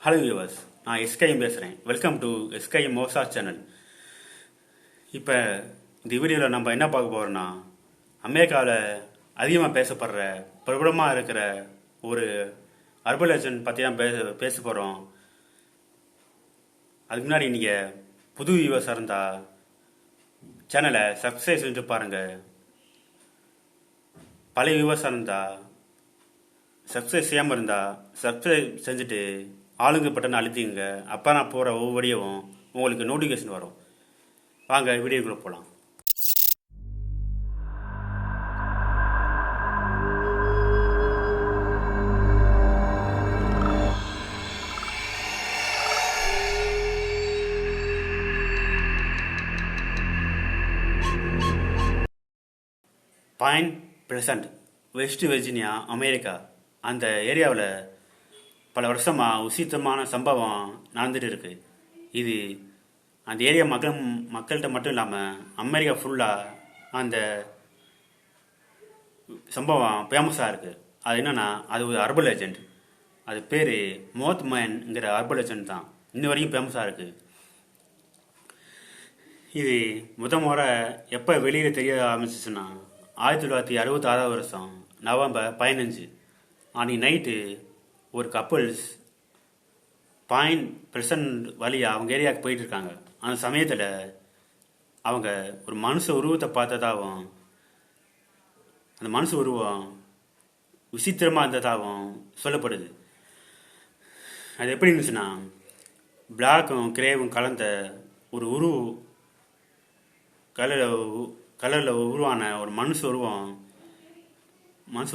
Hello viewers, நான் SKM பேசுகிறேன். Welcome to SKM மோசா சேனல். இப்போ இந்த வீடியோவில் நம்ம என்ன பார்க்க போகிறோம்னா, அமெரிக்காவில் அதிகமாக பேசப்படுற பிரபலமாக இருக்கிற ஒரு அர்பல் ஏஜென்ட் பற்றி தான் பேச போகிறோம். அதுக்கு முன்னாடி நீங்கள் புது வியூவர்ஸாக இருந்தால் சேனலை சப்ஸ்கிரைப் செஞ்சு பாருங்கள். பழைய வியூவர்ஸாக இருந்தால் சப்ஸ்கிரைப் செய்யாமல் இருந்தால் சப்ஸ்கிரைப் செஞ்சுட்டு ஆளுங்க பட்டன் அழுத்திங்க. அப்போ நான் போகிற ஒவ்வொரு வீடியோவும் உங்களுக்கு நோட்டிஃபிகேஷன் வரும். வாங்க வீடியோக்குள்ளே போகலாம். Point pleasant, west Virginia, America. அந்த ஏரியாவில் பல வருஷமாக உசித்தமான சம்பவம் நடந்துட்டு இருக்கு. இது அந்த ஏரியா மக்கள்கிட்ட மட்டும் இல்லாமல் அமெரிக்கா ஃபுல்லாக அந்த சம்பவம் ஃபேமஸாக இருக்குது. அது என்னென்னா, அது ஒரு அர்பல் ஏஜென்ட். அது பேர் மோத்மேன்ங்கிற அர்பல் ஏஜென்ட் தான் இன்ன வரைக்கும் ஃபேமஸாக இருக்குது. இது முறை எப்போ வெளியில் தெரிய ஆரம்பிச்சிச்சுன்னா 1966 வருஷம் நவம்பர் 15 அன்னைக்கு நைட்டு ஒரு கப்புள்ஸ் பாயிண்ட் பிளசன்ட் வழியாக அவங்க ஏரியாவுக்கு போயிட்டு இருக்காங்க. அந்த சமயத்தில் அவங்க ஒரு மனுஷ உருவத்தை பார்த்ததாகவும், அந்த மனுஷ உருவம் விசித்திரமாக இருந்ததாகவும் சொல்லப்படுது. அது எப்படி இருந்துச்சுன்னா, பிளாக்கும் கிரேவும் கலந்த ஒரு கலரில் உருவான ஒரு மனுஷ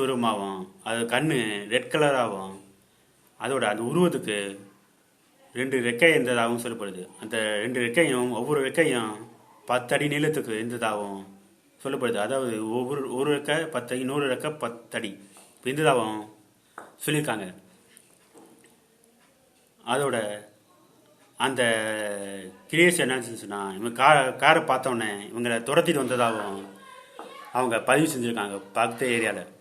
உருவமாகவும், அது கண்ணு ரெட் கலராகவும், அதோட அந்த உருவத்துக்கு 2 ரெக்கை இருந்ததாகவும் சொல்லப்படுது. அந்த 2 ரெக்கையும் ஒவ்வொரு ரெக்கையும் 10 அடி நீளத்துக்கு இருந்ததாகவும் சொல்லப்படுது. அதாவது ஒரு ரெக்கை 10 அடி, இன்னொரு ரெக்கை 10 அடி இருந்ததாகவும் சொல்லியிருக்காங்க. அதோட அந்த கிரியேஷன் என்ன இருந்துச்சுன்னா, இவங்க காரை பார்த்தோன்னே இவங்களை துரத்திட்டு வந்ததாகவும் அவங்க பதிவு செஞ்சுருக்காங்க பக்கத்து ஏரியாவில்.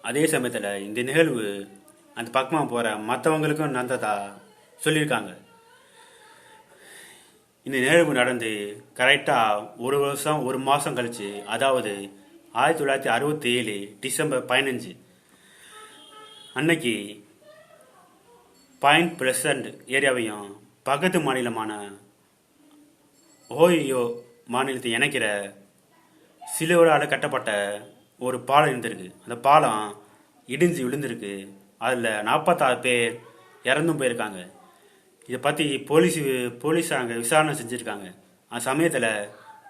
அதே சமயத்தில் இந்த நிகழ்வு அந்த பக்கமாக போகிற மற்றவங்களுக்கும் நடந்ததா சொல்லியிருக்காங்க. இந்த நிகழ்வு நடந்து கரெக்டாக ஒரு மாதம் கழிச்சு, அதாவது 1967 டிசம்பர் 15 அன்னைக்கு பாயிண்ட் பிளசன்ட் ஏரியாவையும் பக்கத்து மாநிலமான ஓஹியோ மாநிலத்தை இணைக்கிற சிலுவரால் கட்டப்பட்ட ஒரு பாலம் இருந்திருக்கு. அந்த பாலம் இடிஞ்சு விழுந்திருக்கு. அதில் 46 பேர் இறந்தும் போயிருக்காங்க. இதை பற்றி போலீஸ் அங்கே விசாரணை செஞ்சுருக்காங்க. அந்த சமயத்தில்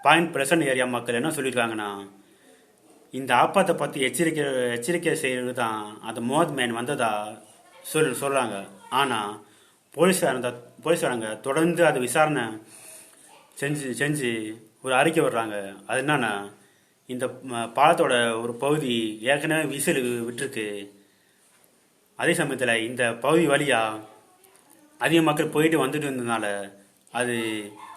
பாயிண்ட் பிளசன்ட் ஏரியா மக்கள் என்ன சொல்லியிருக்காங்கன்னா, இந்த ஆபத்தை பற்றி எச்சரிக்கை செய்கிறது தான் அந்த மோத்மேன் வந்ததா சொல்கிறாங்க. ஆனால் போலீஸாரங்க தொடர்ந்து அதை விசாரணை செஞ்சு ஒரு அறிக்கை வர்றாங்க. அது என்னன்னா, இந்த பாலத்தோட ஒரு பகுதி ஏற்கனவே விசில் விட்டுருக்கு. அதே சமயத்தில் இந்த பகுதி வழியாக அதிக மக்கள் போயிட்டு வந்துட்டு இருந்ததுனால அது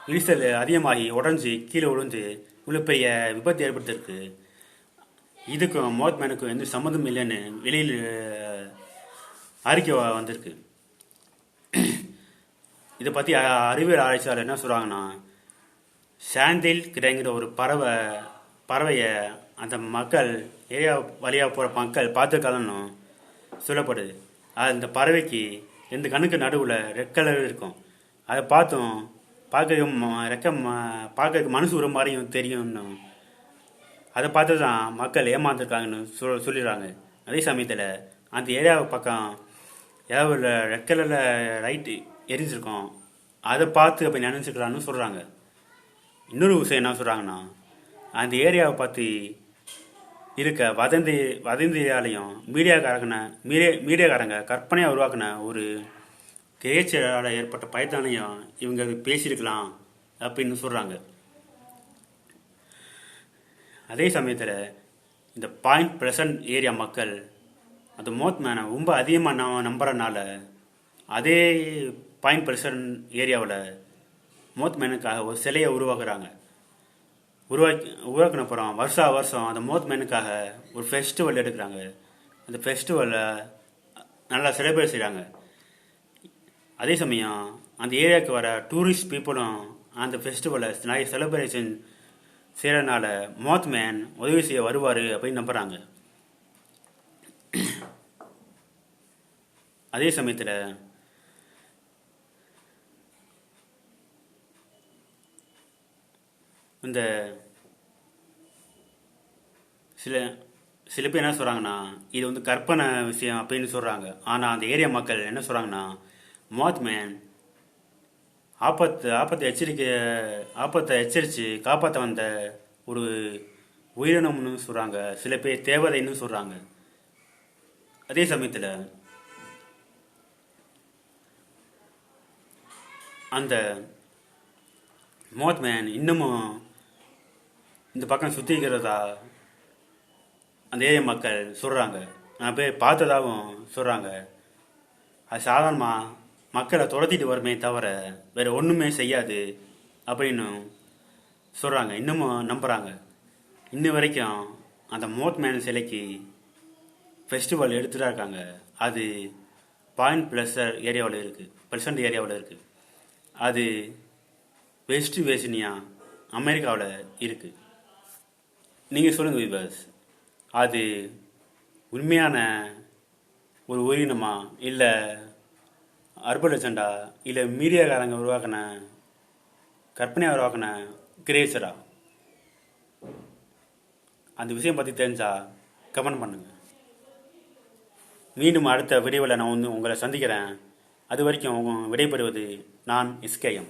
விரிசல் அதிகமாகி உடஞ்சி கீழே விழுந்து இவ்வளோ பெரிய விபத்து ஏற்படுத்திருக்கு. இதுக்கும் மோத்மேனுக்கும் எந்த சம்மந்தம் இல்லைன்னு வெளியில் அறிக்கை வந்திருக்கு. இதை பற்றி அறிவியல் ஆராய்ச்சியாளர் என்ன சொல்கிறாங்கன்னா, சாண்டில் கிடைங்கிற ஒரு பறவையை அந்த மக்கள் ஏரியா வழியாக போகிற மக்கள் பார்த்துருக்காங்கன்னு சொல்லப்படுது. அந்த பறவைக்கு 2 கண்ணுக்கு நடுவில் ரெட் கலர் இருக்கும். அதை பார்க்கறதுக்கு மனசு ஒரு மாதிரியும் தெரியும்னு அதை பார்த்து தான் மக்கள் ஏமாந்துருக்காங்கன்னு சொல்லிடுறாங்க. அதே சமயத்தில் அந்த ஏரியாவை பக்கம் ஏதாவது ரெட் கலரில் லைட்டு எரிஞ்சிருக்கும். அதை பார்த்து அப்போ நினைச்சுக்கலான்னு சொல்கிறாங்க. இன்னொரு விஷயம் என்ன சொல்கிறாங்கன்னா, அந்த ஏரியாவை பற்றி இருக்க வதந்தியாலையும் மீடியாக்காரங்க கற்பனையாக உருவாக்கின ஒரு கிரியேச்சரால் ஏற்பட்ட பயத்தானையும் இவங்க பேசியிருக்கலாம் அப்படின்னு சொல்கிறாங்க. அதே சமயத்தில் இந்த பாயிண்ட் பிளசன்ட் ஏரியா மக்கள் அந்த மோத்மேனை ரொம்ப அதிகமாக நம்புறதுனால அதே பாயிண்ட் பிளசன்ட் ஏரியாவில் மோத்மேனுக்காக ஒரு சிலையை உருவாக்கின அப்புறம் வருஷம் அந்த மோத்மேனுக்காக ஒரு ஃபெஸ்டிவல் எடுக்கிறாங்க. அந்த ஃபெஸ்டிவலில் நல்லா செலிப்ரேட் செய்கிறாங்க. அதே சமயம் அந்த ஏரியாவுக்கு வர டூரிஸ்ட் பீப்புளும் அந்த ஃபெஸ்டிவலை நிறைய செலிப்ரேஷன் செய்கிறதுனால மோத்மேன் உதவி செய்ய வருவார் அப்படின்னு நம்புகிறாங்க. அதே சமயத்தில் இந்த சில சில பேர் என்ன சொல்கிறாங்கன்னா இது வந்து கற்பனை விஷயம் அப்படின்னு சொல்கிறாங்க. ஆனால் அந்த ஏரியா மக்கள் என்ன சொல்கிறாங்கன்னா மோத்மேன் ஆபத்தை எச்சரித்து காப்பாற்ற வந்த ஒரு உயிரினம்னு சொல்கிறாங்க. சில பேர் தேவதைன்னு சொல்கிறாங்க. அதே சமயத்தில் அந்த மோத்மேன் இன்னமும் இந்த பக்கம் சுற்றிக்கிறதா அந்த ஏரியா மக்கள் சொல்கிறாங்க. நான் போய் பார்த்ததாகவும் சொல்கிறாங்க. அது சாதாரணமாக மக்களை துரத்திட்டு வருமே தவிர வேறு ஒன்றுமே செய்யாது அப்படின்னு சொல்கிறாங்க. இன்னமும் நம்புகிறாங்க. இன்ன வரைக்கும் அந்த மோத்மேன் சிலைக்கு ஃபெஸ்டிவல் எடுத்துகிட்டு இருக்காங்க. அது பாயிண்ட் ஏரியாவில் இருக்குது. அது வெஸ்ட் வெர்ஜீனியா அமெரிக்காவில் இருக்குது. நீங்கள் சொல்லுங்கள் விபாஸ், அது உண்மையான ஒரு உயிரினமா இல்லை அர்பன் லெஜெண்டா இல்லை மீடியாக்காரங்க கற்பனையாக உருவாக்கின கிரியேச்சரா? அந்த விஷயம் பற்றி தெரிஞ்சால் கமெண்ட் பண்ணுங்கள். மீண்டும் அடுத்த வீடியோவில் நான் உங்களை சந்திக்கிறேன். அது வரைக்கும் விடைபெறுவது நான் SKM.